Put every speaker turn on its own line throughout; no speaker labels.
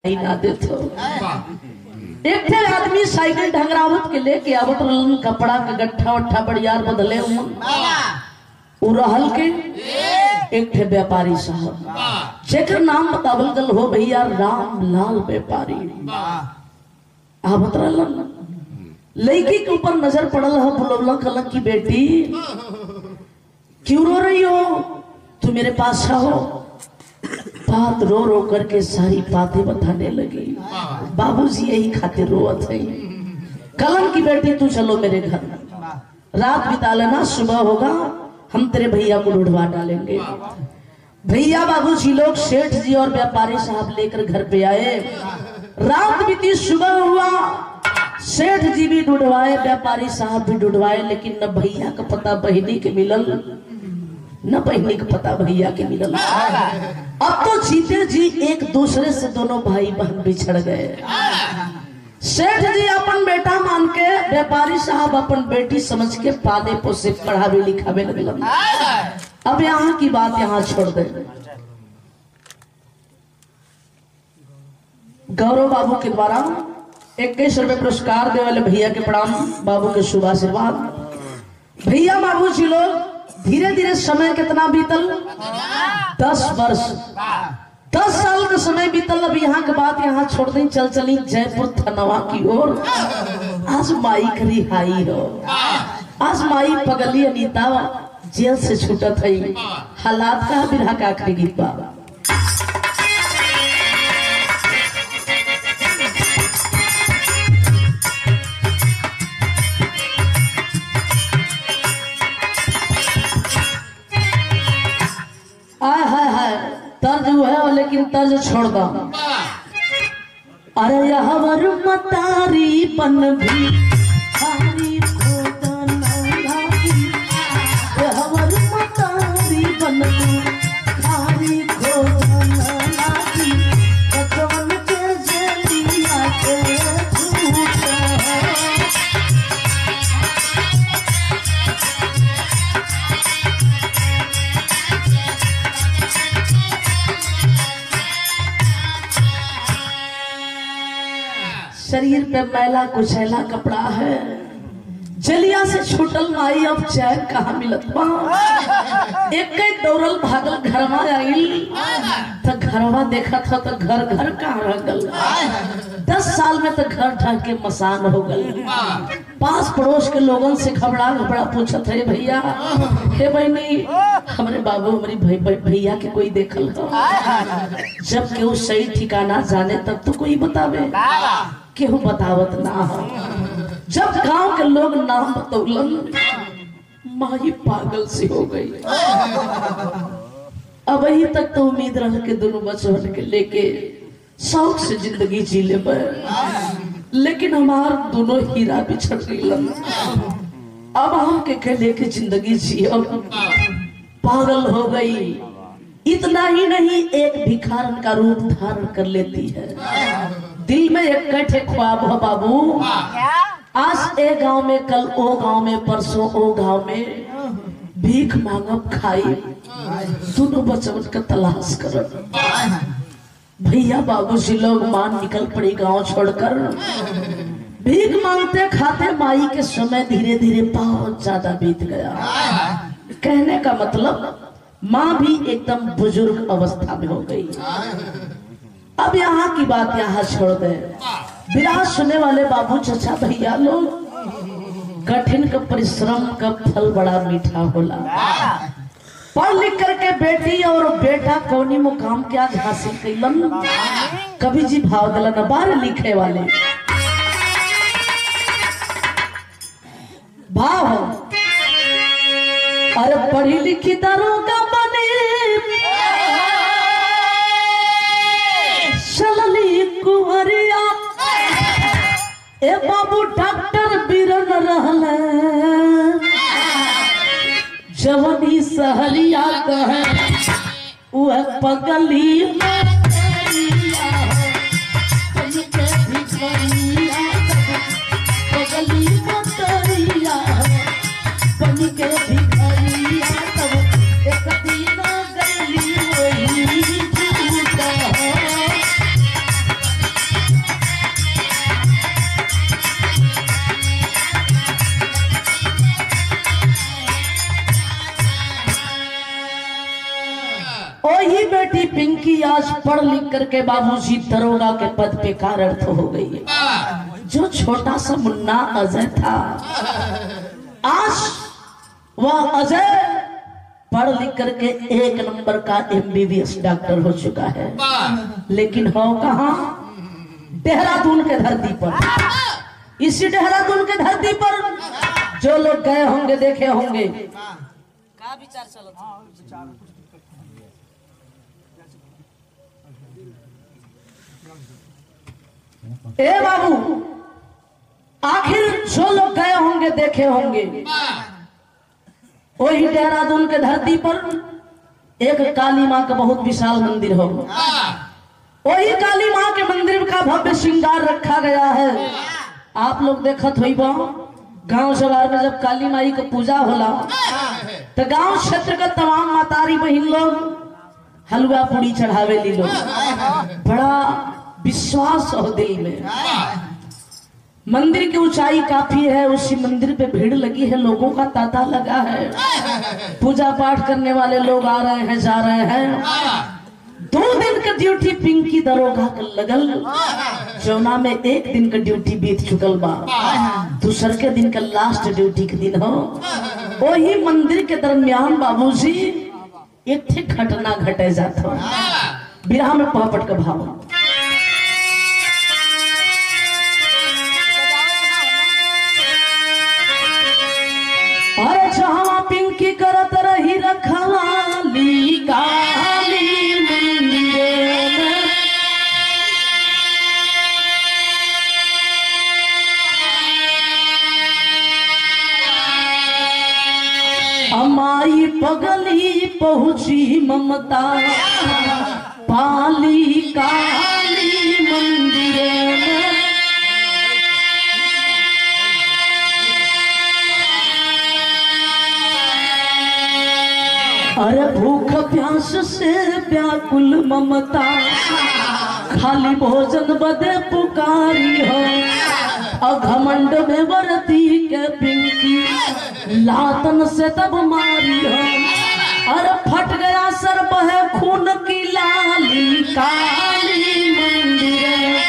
ना देतो। एक थे आदमी साइकिल ढंगरावत के लेके आवत रहलन, कपड़ा के गट्ठा वट्ठा बढ़ियार बदले रहल के। एक थे व्यापारी साहब जेकर नाम बतावल गल हो भैया राम लाल व्यापारी। आवत रहलन, लड़की के ऊपर नजर पड़ल है, बुलवला कलक की बेटी क्यों रो रही हो, तू मेरे पास आओ। बात रो रो करके सारी बातें बताने लगी। बाबूजी यही खातिर रोवत है। कलम की बेटी तू चलो मेरे घर, रात बिता लेना, सुबह होगा हम तेरे भैया को ढूंढवा डालेंगे। भैया बाबूजी लोग सेठ जी और व्यापारी साहब लेकर घर पे आए। रात बीती, सुबह हुआ, सेठ जी भी ढूंढवाए, व्यापारी साहब भी ढूंढवाए, लेकिन न भैया का पता बहिनी के मिलल, न बहिनी का पता भैया के मिलल। अब तो जीते जी एक दूसरे से दोनों भाई बहन बिछड़ गए। सेठ जी अपन बेटा मान के, व्यापारी साहब अपन बेटी समझ के पाले पोसे पढ़ावे लिखावे लगलन। अब यहाँ की बात यहाँ छोड़ दे। गौरव बाबू के द्वारा 21 रुपए पुरस्कार दे वाले भैया के प्रणाम, बाबू के शुभ आशीर्वाद। भैया बाबू जी लोग धीरे धीरे समय कितना बीतल, 10 वर्ष, 10 साल का समय बीतल। अब यहाँ के बात यहाँ छोड़ दें, चल चली जयपुर थनवा की ओर। आज माई की रिहाई हो, आज माई पगली अनीता जेल से छूटत है। हालात का बिरहा का आखिरी गीत बा। तर्ज है लेकिन तर्ज छोड़ दो। अरे हवर मतारी पन भी हरी हवर मतारी पन भी हरी के जलिया के शरीर पे मैला कुचैला कपड़ा है, जलिया से छूटल माई, अब चैन कहाँ मिलत बा। एक दौड़ल भागल घरवा आइल तो घरवा देखा था तो घर घर कहाँ रह गल। 10 साल में तो घर ढह के मसान हो गल। पास पड़ोस के लोगों से घबरा घबरा पूछत है, भैया हे बहनी हमारे बाबू हमारी भैया के कोई देखल हो। जब केहू सही ठिकाना जाने तब तो कोई बतावे, केहू बतावत ना हो। जब गांव के लोग नाम बतौलन, माही पागल सी हो गई। अब वही तक तो उम्मीद रह के दोनों बचवन के लेके शौक से जिंदगी जी ले, लेकिन हमार दोनों हीरा बिछड़ गईलन। अब हम के लेके जिंदगी जी पागल हो गई। इतना ही नहीं, एक भिखारन का रूप धारण कर लेती है। दिल में एक कठे ख्वाब हो बाबू, आज ए गांव में, कल ओ गांव में, परसों ओ गांव में भीख मांगब खाई। दोनों बचवन का तलाश कर। भैया बाबूजी लोग मान निकल पड़ी गांव छोड़कर। भीख मांगते खाते माई के समय धीरे धीरे बहुत ज्यादा बीत गया। कहने का मतलब माँ भी एकदम बुजुर्ग अवस्था में हो गई। अब यहाँ की बात यहाँ छोड़ दे। विराज सुनने वाले बाबू चाचा भैया लोग, कठिन का परिश्रम का फल बड़ा मीठा होला। पढ़ लिख करके बेटी और बेटा कौनी मुकाम क्या हासिल कैलन, कभी जी भाव दिलन। बाहर लिखे वाले भाव, अरे पढ़ी लिखी दरोगा बने, चलली कुंवरिया, ए बाबू डॉक्टर बीरन रहले, जवनी सहरिया कहे वह पगली में पगली मतरिया बन के भिखरिया, तब एक दिन गली वही आज पढ़ लिख करके बाबूजी दरोगा के पद पे कार्यरत हो गई है। जो छोटा सा मुन्ना अजय था, आज वह अजय पढ़ लिख करके 1 नंबर का MBBS डॉक्टर हो चुका है। लेकिन हो कहाँ? देहरादून के धरती पर। इसी देहरादून के धरती पर जो लोग गए होंगे, देखे होंगे, का विचार चलता ए बाबू, आखिर जो लोग गए होंगे, देखे होंगे, वही देहरादून के धरती पर एक काली माँ का बहुत विशाल मंदिर हो। वही काली माँ के मंदिर का भव्य श्रृंगार रखा गया है। आप लोग देखत हुई गांव जवार में जब काली माई का पूजा होला तो गांव क्षेत्र का तमाम मातारी बहन लोग हलवा पूड़ी चढ़ावे ली लोग। बड़ा विश्वास हो दिल में। मंदिर की ऊंचाई काफी है, उसी मंदिर पे भीड़ लगी है, लोगों का तांता लगा है। पूजा पाठ करने वाले लोग आ रहे हैं, जा रहे हैं। 2 दिन का ड्यूटी पिंकी दरोगा का लगल, जौना में 1 दिन का ड्यूटी बीत चुकल बा। दूसर के दिन का लास्ट ड्यूटी के दिन हो। वही मंदिर के दरमियान बाबूजी एक थे घटना घटे जाता। बिरहा में पापट का भाव। अरे जहाँ पिंकी करत रही रखवाली काली मंदिर में, अमाई पगली पहुंची ममता पाली काली मंदिर में। अरे भूख प्यास से व्याकुल ममता खाली भोजन बदे पुकारी हो। अघमंड में वरती के पिंकी लातन से तब मारी हो। अरे फट गया सर बहे खून की लाली काली मंदिर।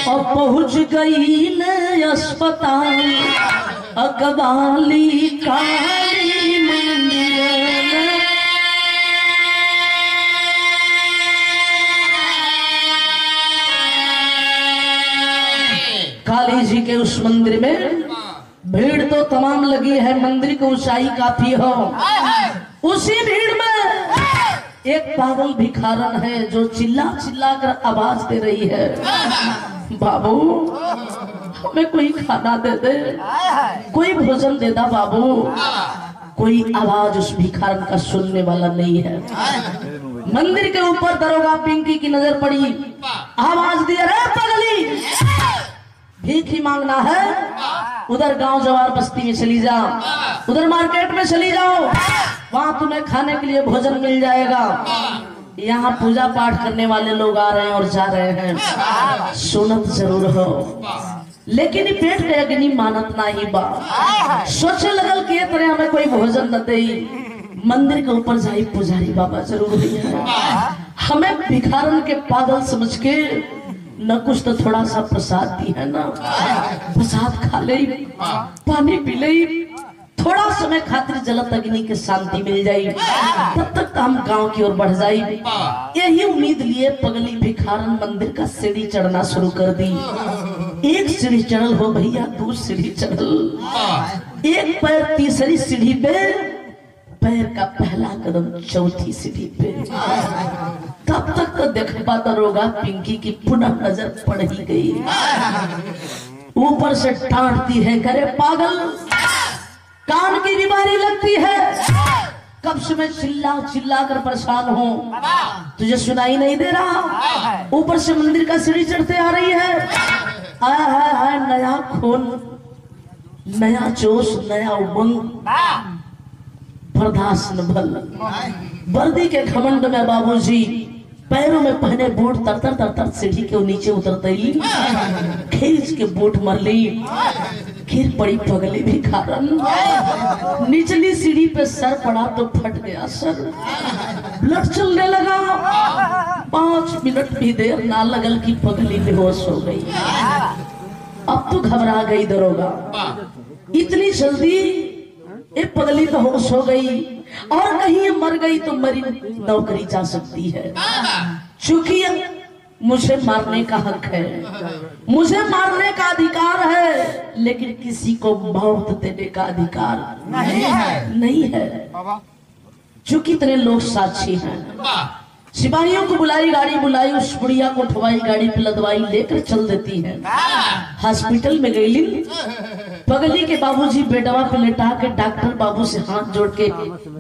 और पहुंच गई न अस्पताल अकबाली काली मंदिर में। काली जी के उस मंदिर में भीड़ तो तमाम लगी है, मंदिर की ऊंचाई काफी हो। उसी भीड़ में एक पागल भिखारन है जो चिल्ला चिल्ला कर आवाज दे रही है, बाबू हमें कोई खाना दे दे, कोई भोजन दे दा बाबू। कोई आवाज उस भिखारन का सुनने वाला नहीं है। मंदिर के ऊपर दरोगा पिंकी की नजर पड़ी, आवाज दिया, रे पगली भीख ही मांगना है, उधर गांव जवार बस्ती में चली जाओ, उधर मार्केट में चली जाओ, वहां तुम्हें खाने के लिए भोजन मिल जाएगा। यहाँ पूजा पाठ करने वाले लोग आ रहे हैं और जा रहे हैं, सुनत जरूर हो। लेकिन पेट के अग्नि मानत ना ही बा। सोचे लगल कि तरह हमें कोई भोजन न दे। मंदिर के ऊपर जाई पुजारी बाबा जरूर है, हमें भिखारन के पागल समझ के न कुछ तो थोड़ा सा प्रसाद दी है ना, प्रसाद खा ले, पानी पी ले, थोड़ा समय खातिर जलत अग्नि के शांति मिल जाए, तब तक हम गांव की ओर बढ़ जाए। यही उम्मीद लिए पगली भिखारन मंदिर का सीढ़ी चढ़ना शुरू कर दी। एक सीढ़ी चढ़ल हो भैया, 2 सीढ़ी चढ़ल, एक पैर तीसरी सीढ़ी पे, पैर का पहला कदम चौथी सीढ़ी पे। तब तक तो देखा दरोगा पिंकी की पुनः नजर पड़ ही गई। ऊपर से डांटती है, करे पागल कान की बीमारी लगती है, कब से मैं चिल्ला चिल्ला कर परेशान हूँ, तुझे सुनाई नहीं दे रहा। ऊपर से मंदिर का सीढ़ी चढ़ते आ रही है, आया है नया खून, नया जोश, नया उमंग, बर्दाश्त न भल। वर्दी के घमंड में बाबूजी पैरों में पहने बूट तर सीढ़ी के नीचे उतरते ही खींच के बूट मर ली। आखिर बड़ी पगली भी कारण निचली सीढ़ी पे सर पड़ा तो फट गया सर, ब्लड चलने लगा। 5 मिनट भी देर ना लगल कि पगली बेहोश हो गई। अब तो घबरा गई दरोगा, इतनी जल्दी ये पगली बेहोश हो गई और कहीं ये मर गई तो मरी नौकरी जा सकती है। चूंकि मुझे मारने का हक है, मुझे मारने का अधिकार है, लेकिन किसी को मौत देने का अधिकार नहीं है। चूंकि इतने लोग साक्षी हैं। सिपाहियों को बुलाई, गाड़ी बुलाई, उस बुढ़िया को उठवाई, गाड़ी पे लदवाई, लेकर चल देती है। हॉस्पिटल में गई पगली के बाबूजी बेटवा पे लेटा के डॉक्टर बाबू से हाथ जोड़ के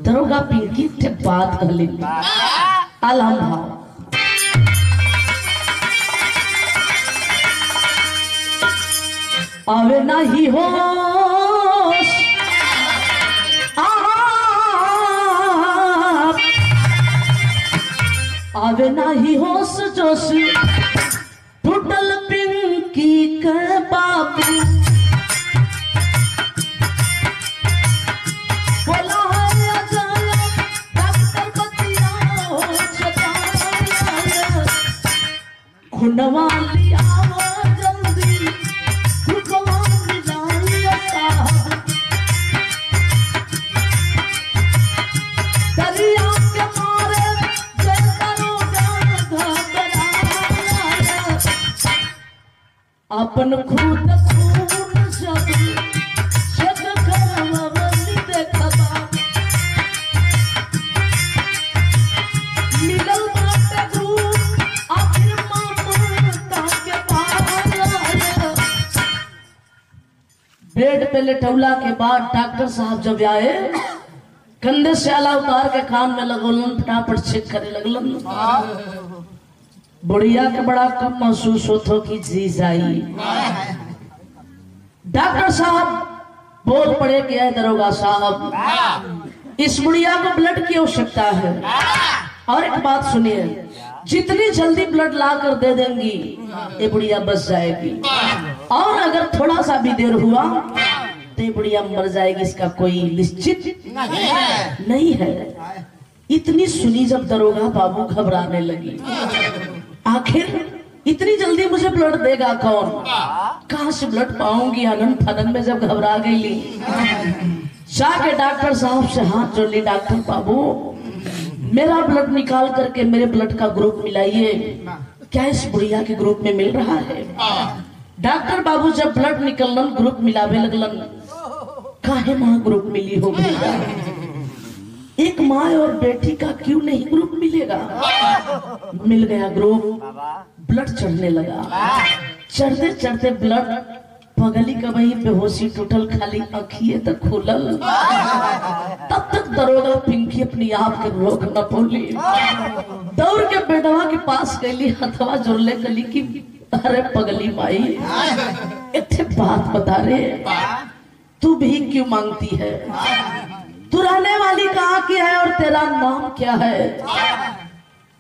दरोगा पिंकी बात कर लेंगे। आलम भाव आवे नहीं होश, आवे नहीं होश जोश, टूटल पिंकी के बाबू। बोला है डॉक्टर बतिया खुनवा लिया जल्दी, अपन खुद खून जग करवली देखबा, मिलल बाटे ग्रुप आखिर ममता के पार। बेड पे लेटौला के बाद डॉक्टर साहब जब आए, कंधे से आला उतार के कान में लगोलन, फटाफट चेक करे लगलन। बुढ़िया के बड़ा कम महसूस होतो कि जीज आई। डॉक्टर साहब बोल पड़े कि है दरोगा साहब, इस बुढ़िया को ब्लड की आवश्यकता है। और एक बात सुनिए, जितनी जल्दी ब्लड ला कर दे देंगी ये बुढ़िया बच जाएगी, और अगर थोड़ा सा भी देर हुआ तो ये बुढ़िया मर जाएगी, इसका कोई निश्चित नहीं है। इतनी सुनी जब दरोगा बाबू घबराने लगी, आखिर इतनी जल्दी मुझे ब्लड देगा कौन, कहां से ब्लड पाऊंगी। आनंद फनन में जब घबरा गई, जाके डॉक्टर साहब से हाथ जोड़ ली, डॉक्टर बाबू मेरा ब्लड निकाल करके मेरे ब्लड का ग्रुप मिलाइए, क्या इस बुढ़िया के ग्रुप में मिल रहा है। डॉक्टर बाबू जब ब्लड निकलन ग्रुप मिलावे लगलन, काहे मां ग्रुप मिली हो भैया, एक माँ और बेटी का क्यों नहीं ग्रुप मिलेगा। मिल गया ग्रुप, ब्लड चढ़ने लगा। चढ़ते चढ़ते ब्लड पगली का वही बेहोशी टूटल, खाली आँखिए तक खुलल। तब तक दरोगा पिंकी अपनी आप के रोक न पौली, दौड़ के बेटवा के पास गई, हथवा जोड़ले गली की अरे पगली माई एक बात बता रे, तू भी क्यों मांगती है, तू रहने वाली कहाँ की है और तेरा नाम क्या है,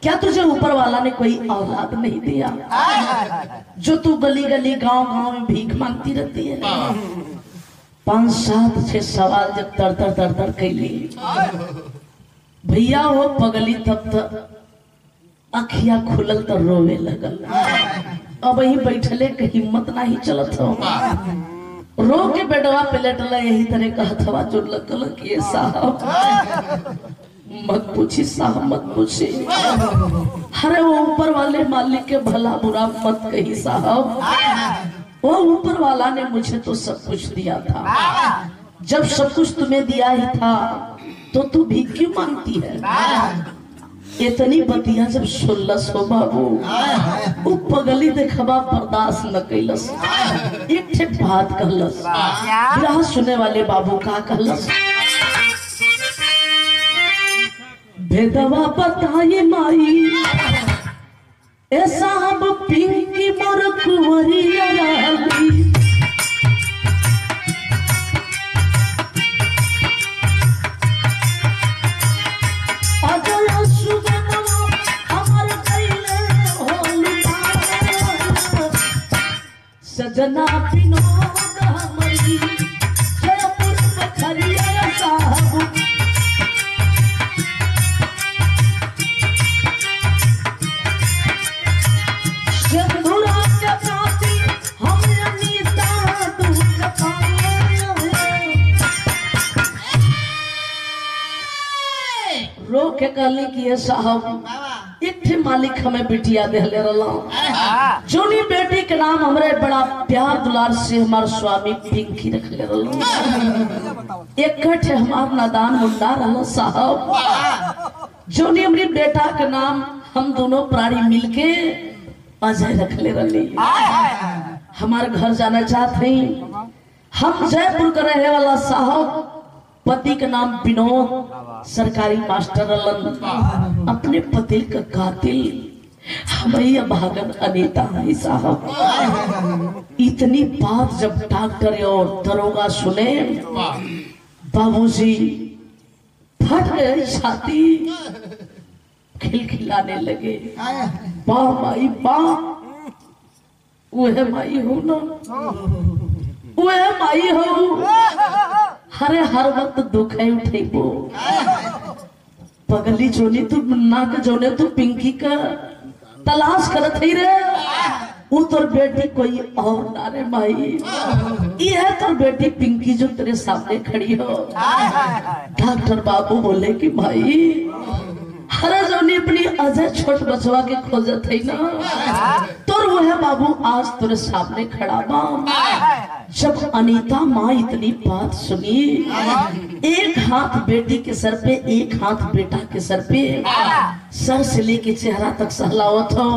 क्या तुझे ऊपर वाला ने कोई औलाद नहीं दिया जो तू गली गली गांव गांव में भीख मांगती रहती है। 5, 7, 6 सवाल जब तर कैली भैया वो पगली, तब तक अखिया खुलल तो रोवे लगल। अब वही बैठले के हिम्मत नहीं चलत हो, रो के बेडवा पे लेटल, यही तरह का हथवा जोड़ लगल कि साहब मत पूछी साहब मत पूछी, अरे वो ऊपर वाले मालिक के भला बुरा मत कही साहब, वो ऊपर वाला ने मुझे तो सब कुछ दिया था, जब सब कुछ तुम्हें दिया ही था तो तू भी क्यों मांगती है। इतनी बतिया जब सुनलस हो बाबू, वो पगली देखबा बर्दाश्त न कैलस, एक ठे बात कहलस। बिरहा सुने वाले बाबू का कहलस, भेदवा बताई माई ए साहब पिंकी मोर कुंवरिया रानी, सजना विनोद हमारी रो के कहली कि ये साहब एक ठे मालिक हमें बिटिया देहले रहला जोनी बेटी के नाम हमरे बड़ा प्यार दुलार से हमार स्वामी पिंकी रखले रहला एक ठे हमार नादान मुंडा रहला साहब जोनी हमरी बेटा के नाम हम दोनों प्राणी मिलके अजय रखले रहली। हमारे घर जाना चाहते हैं हम जयपुर का रहने वाला साहब पति का नाम विनोद सरकारी मास्टर रहलन अपने पति का कातिल हमें भागन अनीता है साहब। इतनी बात जब डॉक्टर और दरोगा सुने बाबूजी फट गई छाती खिलखिलाने लगे बा माई बा वह माई हो ना वह माई हो हरे हर वक्त दुख है उठे वो पगली जोनी तू मुन्ना के जोने तू पिंकी का तलाश करत ही रे वो तोर बेटी कोई और ना रे माई ये है तोर बेटी पिंकी जो तेरे सामने खड़ी हो। डॉक्टर बाबू बोले कि भाई हरे जोनी अपनी अजय छोट बचवा के खोजत है ना तोर वो है बाबू आज तेरे सामने खड़ा बा। जब अनीता माँ इतनी बात सुनी एक हाथ बेटी के सर पे एक हाथ बेटा के सर पे सर से लेके चेहरा तक सहलावत हो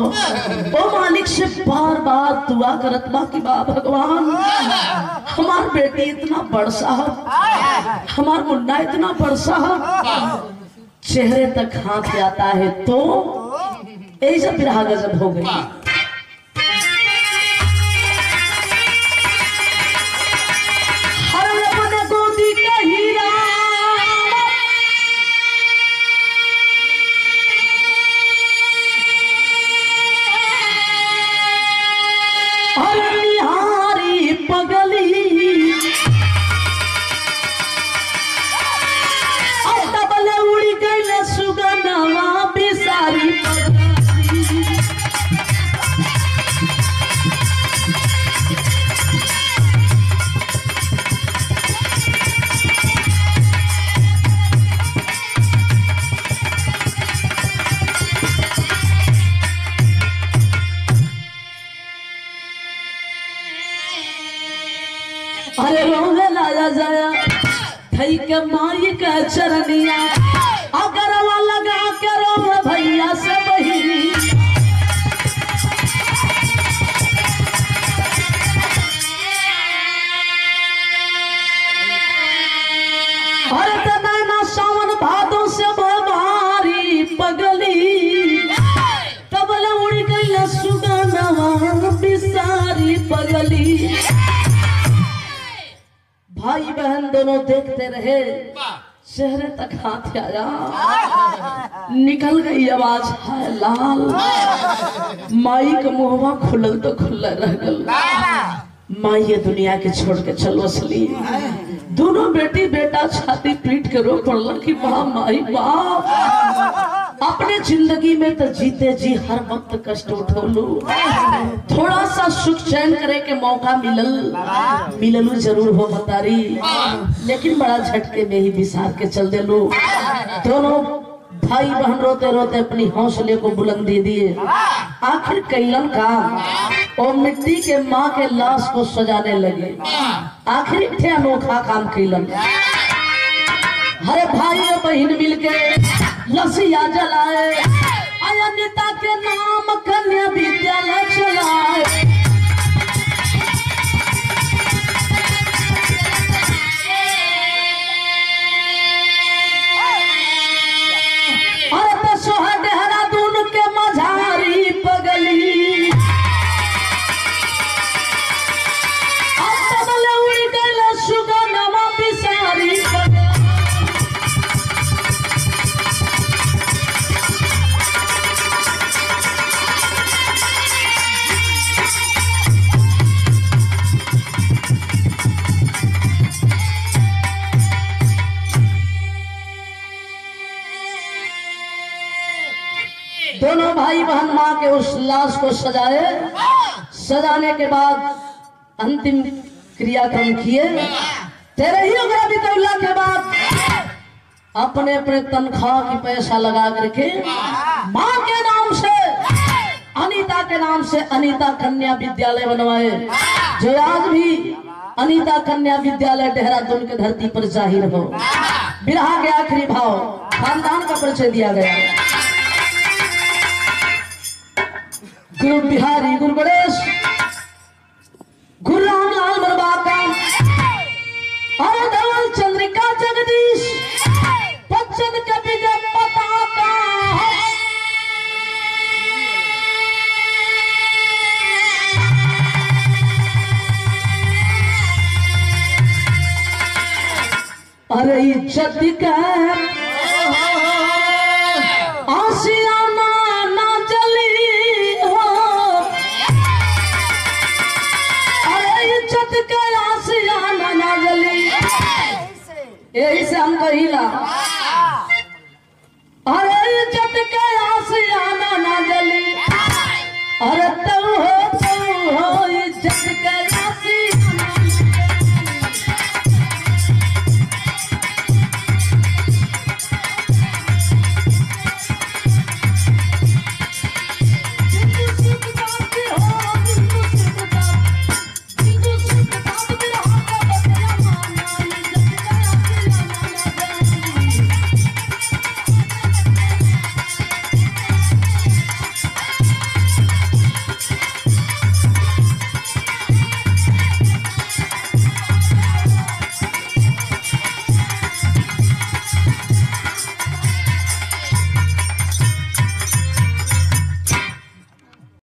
वो मालिक से बार बार दुआ करत बा कि बा भगवान हमार बेटी इतना बड़ साहब हमार मुन्ना इतना बड़ साहब चेहरे तक हाथ जाता है तो ऐसा बिरहा गजब हो गई। हर अपने गोदी का हीरा हर निहारी पगली सुगनवा बिसारी अरे रोवे लाया जाया थई के माई का चरनिया अगर लगा के रो भैया से बहिनी अरे तना सावन भादों से भारी पगली तबल उड़ गई सुगनवा बिसारी पगली। भाई बहन दोनों देखते रहे चेहरे तक हाथ आया निकल गई आवाज है लाल माई का मुहवा खुलल तो खुला रह गल माई ये दुनिया के छोड़ के चलो असली दोनों बेटी बेटा छाती पीट के रो पड़ल कि बा माई बाप अपने जिंदगी में तो जीते जी हर वक्त कष्ट उठोलू थोड़ा सा सुख चैन करे के मौका मिललू जरूर हो मतारी लेकिन बड़ा झटके में ही बिसार के चल देलू। दोनों भाई बहन रोते रोते अपनी हौसले को बुलंदी दिए आखिर कैलन काम और मिट्टी के माँ के लाश को सजाने लगे। आखिर इतने अनोखा काम कैलन हरे भाई और बहन मिलके लसिया जलाए अनिता के नाम कन्या विद्यालय चलाए। अरे तो सोहा देहरादून के मझारी पगली अब उड़ गई सुगनवा बिसारी पगली। दोनों भाई बहन माँ के उस लाश को सजाए सजाने के बाद अंतिम क्रियाक्रम किए तेरे ही उग्र बितौला के बाद अपने अपने तनख्वाह की पैसा लगा करके माँ के नाम से, अनीता के नाम से अनीता कन्या विद्यालय बनवाए, जो आज भी अनीता कन्या विद्यालय देहरादून के धरती पर जाहिर हो। बिरहा के आखिरी भाव, खानदान का परिचय दिया गया। गुरु बिहारी, गुरु गणेश, गुरु रामलाल मरवाका, अरे धवल चंद्रिका जगदीश, बच्चन के विजय पताका। अरे इज्जत का आशियाना ना जली हो, अरे इज्जत का आशियाना ना जली। यही से हम कहिला